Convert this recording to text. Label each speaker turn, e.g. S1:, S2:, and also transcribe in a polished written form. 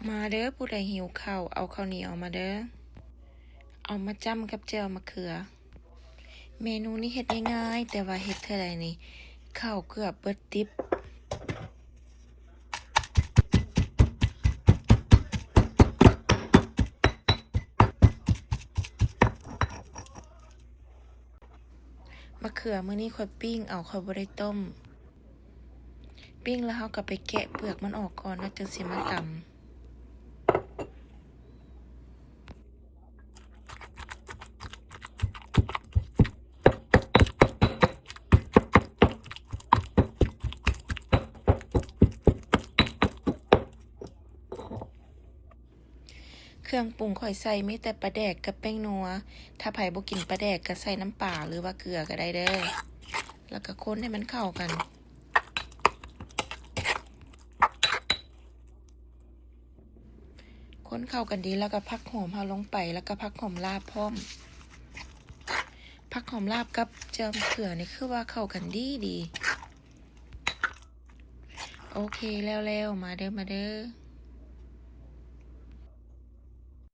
S1: มาเด้อผู้ใดหิวข้าวเอาข้าวเหนียวมาเด้อเอามาจ้ำกับแจ่วมะเขือเมนูนี้เฮ็ดง่ายๆแต่ว่าเฮ็ดเท่าใดนี่ข้าวเกือบเบิดติ๊บมะเขือมื้อนี้ค่อยปิ้งเอาค่อยบ่ได้ต้มปิ้งแล้วเฮาก็ไปแกะเปลือกมันออกก่อนแล้วจึงสิมาตำเครื่องปรุงข่อยใส่มีแต่ปลาแดกกับแป้งนัวถ้าไผบ่กินปลาแดกก็ใส่น้ำปลาหรือว่าเกลือก็ได้เด้อแล้วก็คนให้มันเข้ากันคนเข้ากันดีแล้วก็พักหอมเฮาลงไปแล้วก็พักหอมลาบพร้อมพักหอมลาบกับแจ่วมะเขือนี่คือว่าเข้ากันดีโอเคแล้วมาเด้อ